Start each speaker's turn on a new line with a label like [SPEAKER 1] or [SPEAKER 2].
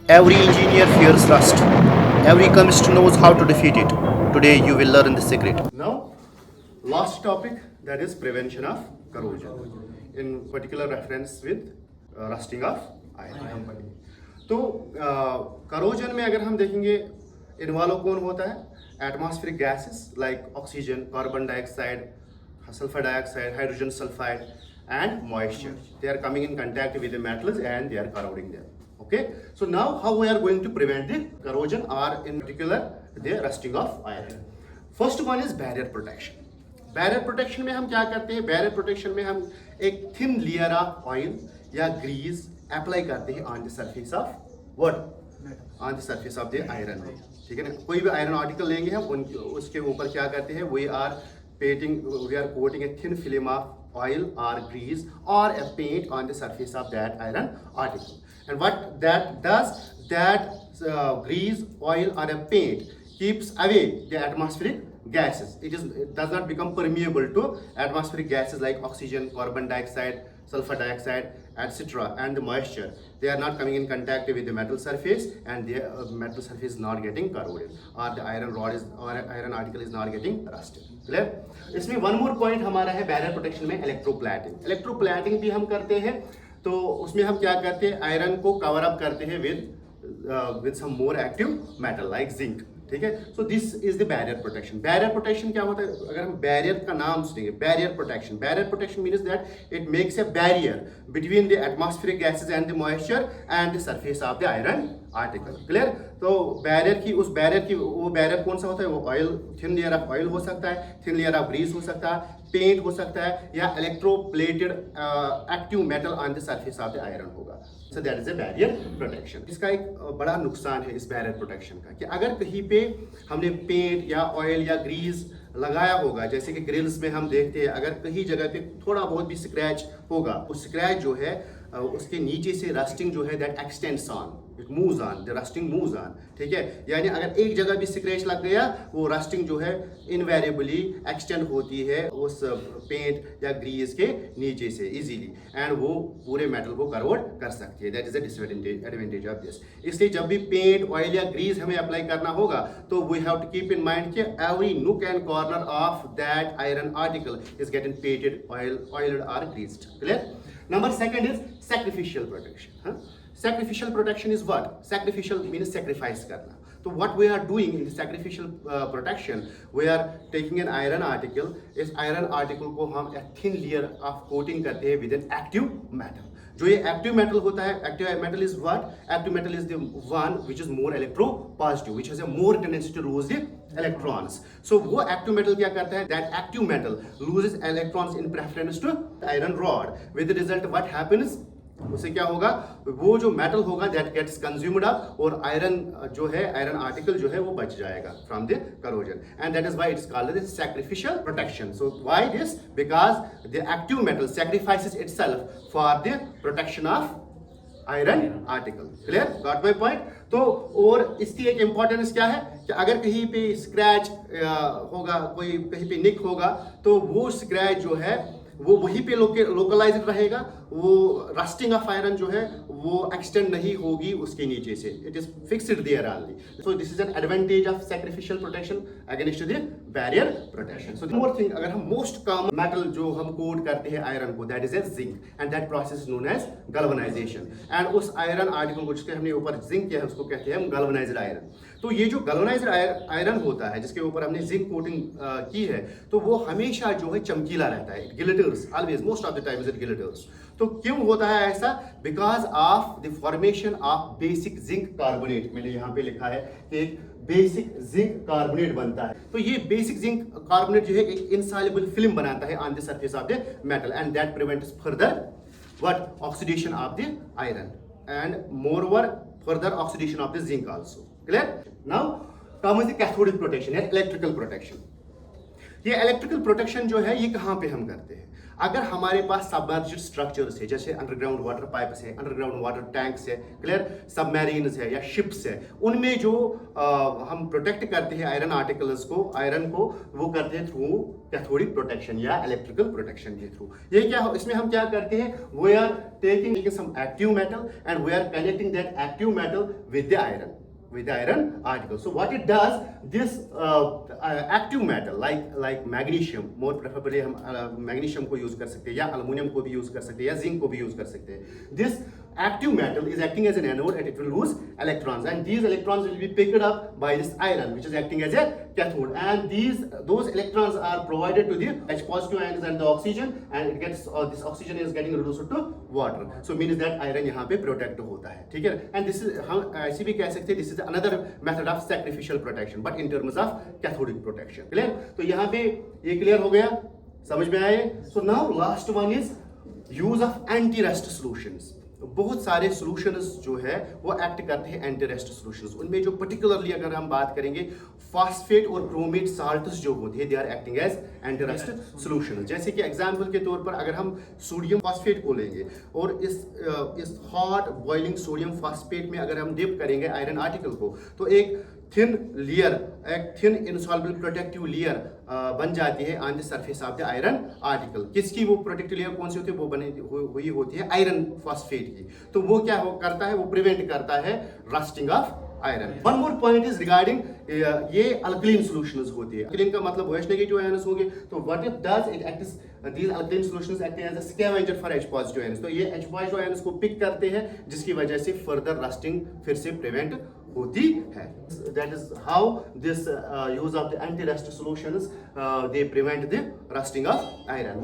[SPEAKER 1] Every engineer fears rust. Every chemist knows how to defeat it. Today you will learn the secret.
[SPEAKER 2] Now, last topic, that is prevention of corrosion. In particular reference with rusting of iron. तो corrosion में अगर हम देखेंगे involve कौन होता है, atmospheric gases like oxygen, carbon dioxide, sulfur dioxide, hydrogen sulfide, and moisture. They are coming in contact with the metals and they are corroding them. Okay. So now how we are going to prevent the corrosion or in particular the rusting of iron. First one is barrier protection. Barrier protection में हम क्या करते हैं? Barrier protection में हम एक thin layer of oil या grease apply करते हैं on the surface of what? On the surface of the iron. ठीक है ना? कोई भी iron article लेंगे हम उसके ऊपर क्या करते हैं? We are coating a thin film of oil or grease or a paint on the surface of that iron article. And what that does, that grease, oil or a paint keeps away the atmospheric gases. It does not become permeable to atmospheric gases like oxygen, carbon dioxide, sulfur dioxide, etc. and the moisture. They are not coming in contact with the metal surface and the metal surface is not getting corroded or the iron rod or iron article is not getting rusted. Clear? इसमें one more point हमारा है barrier protection में electroplating. Electroplating भी हम करते हैं, तो उसमें हम क्या करते हैं, आयरन को कवर अप करते हैं with some more active metal like zinc. ठीक है. सो this is the barrier protection. Barrier protection क्या होता है? अगर हम बैरियर का नाम सुनेंगे, barrier protection means that it makes a barrier between the atmospheric gases and the moisture and the surface of the iron article. Clear? तो वो बैरियर कौन सा होता है? वो oil, thin layer of oil हो सकता है, थिन लेयर ऑफ ग्रीस हो सकता है, पेंट हो सकता है, या electroplated active metal on the surface of the iron होगा. So that is a barrier protection. इसका एक बड़ा नुकसान है इस बैरियर प्रोटेक्शन का कि अगर कहीं पे हमने पेंट या ऑयल या ग्रीस लगाया होगा, जैसे कि ग्रिल्स में हम देखते हैं, अगर कहीं जगह पे थोड़ा बहुत भी स्क्रैच होगा, उस स्क्रैच जो है उसके नीचे से रस्टिंग जो है that x tends on, it moves on, the rusting moves on. ठीक है. यानी अगर एक जगह भी स्क्रैच लग गया, वो रस्टिंग जो है इनवेरिएबली एक्सटेंड होती है उस पेंट या ग्रीस के नीचे से इजीली, एंड वो पूरे मेटल को करोड कर सकती है. That is the advantage of this. इसलिए जब भी पेंट, ऑयल या ग्रीस हमें अप्लाई करना होगा, तो we have to keep in mind कि every nook and corner of that iron article is getting painted, oiled और greased. Clear? Number second is sacrificial protection. Sacrificial protection is what? Sacrificial means sacrifice करना. So what we are doing in sacrificial protection, we are taking an iron article. इस iron article को हम a thin layer of coating करते हैं with an active metal. जो ये active metal होता है, active metal is what? Active metal is the one which is more electropositive, which has a more tendency to lose the electrons. So वो active metal क्या करता है? That active metal loses electrons in preference to iron rod. With the result, what happens? उससे क्या होगा? वो जो metal होगा दैट गेट्स कंज्यूम्ड अप, और आयरन जो है, आयरन आर्टिकल जो है वो बच जाएगा from the corrosion, and that is why it's called the sacrificial protection. So why this? Because the active metal sacrifices itself for the protection of iron article. Clear? Got my point? तो और इसकी एक importance क्या है कि अगर कहीं पे स्क्रैच होगा, कोई कहीं पे निक होगा, तो वो स्क्रैच जो है वो वहीं पे लोकलाइज्ड रहेगा, वो रस्टिंग ऑफ आयरन जो है वो एक्सटेंड नहीं होगी उसके नीचे से, it is fixed there only. So this is an advantage of sacrificial protection against the barrier protection. So more thing, अगर हम मोस्ट कॉमन मेटल जो हम कोट करते हैं आयरन को, that is a zinc, and that process is known as galvanization. And उस iron article को जिसके हमने ऊपर जिंक किया है उसको कहते हैं हम गैल्वेनाइज्ड आयरन. तो ये जो गैल्वेनाइज्ड आयरन होता है जिसके ऊपर हमने जिंक कोटिंग की है, तो वो हमेशा जो है चमकीला रहता है. It glitters always, most of the time it glitters. तो क्यों होता है ऐसा? Because of the formation of basic zinc carbonate. मैंने यहाँ पे लिखा है कि एक बेसिक जिंक कार्बोनेट बनता है. तो ये बेसिक जिंक कार्बोनेट जो है एक इनसॉल्युबल फिल्म बनाता है on the surface of the metal, and that prevents further what? Oxidation of the iron, and moreover further oxidation of the zinc also. Clear? Now comes the cathodic protection and electrical protection. ये electrical protection जो है ये कहाँ पे हम करते हैं? अगर हमारे पास सबमर्ज्ड स्ट्रक्चर्स है, जैसे अंडरग्राउंड वाटर पाइप्स है, अंडरग्राउंड वाटर टैंक्स है, क्लियर, सबमरीन्स है या शिप्स है, उनमें जो हम प्रोटेक्ट करते हैं आयरन आर्टिकल्स को, आयरन को, वो करते हैं थ्रू कैथोडिक प्रोटेक्शन या इलेक्ट्रिकल प्रोटेक्शन के थ्रू। ये क्या, इसमें हम क्या करते हैं? We are taking some active metal and we are connecting that active metal with the iron, with the iron article. So what it does, this active metal like magnesium, more preferably हम magnesium को use कर सकते हैं या aluminium को भी use कर सकते हैं या zinc को भी use कर सकते हैं। This active metal is acting as an anode and it will lose electrons, and these electrons will be picked up by this iron which is acting as a cathode, and those electrons are provided to the H positive ions and the oxygen, and it gets this oxygen is getting reduced to water, so means that iron यहाँ पे protect होता है, ठीक है। And this is, हम ऐसे भी कह सकते हैं, this is another method of sacrificial protection but in terms of cathodic protection, clear? तो यहाँ पे ये clear हो गया, समझ में आए? So now last one is use of anti-rust solutions. बहुत सारे सॉल्यूशंस जो है वो एक्ट करते हैं एंटी रस्ट सॉल्यूशंस। उनमें जो पर्टिकुलरली अगर हम बात करेंगे, फास्फेट और क्रोमेट साल्ट्स जो होते हैं, they are acting as anti rust solution. जैसे कि एग्जांपल के तौर पर अगर हम सोडियम फास्फेट को लेंगे और इस हॉट बॉइलिंग सोडियम फास्फेट में अगर हम डिप करेंगे आयरन आर्टिकल को, तो एक थिन लेयर, एक थिन इनसॉल्युबल प्रोटेक्टिव लेयर बन जाती है on the surface of the iron article. किसकी वो प्रोटेक्टिव लेयर कौन सी होती है? वो बनी हुई होती है आयरन फॉस्फेट की। तो वो क्या करता है? वो प्रिवेंट करता है rusting of iron. One more point is regarding ये अल्कलीन सॉल्यूशंस होती है। अल्कलीन का मतलब OH नेगेटिव आयंस होंगे, तो what it does, it acts, these alkaline solutions acting as a scavenger for H positive ions। तो ये H positive ions को पिक करते हैं, जिसकी वजह से फर्दर रस्टिंग फिर से प्रिवेंट होती है। That is how this use of the anti-rust solutions they prevent the rusting of iron।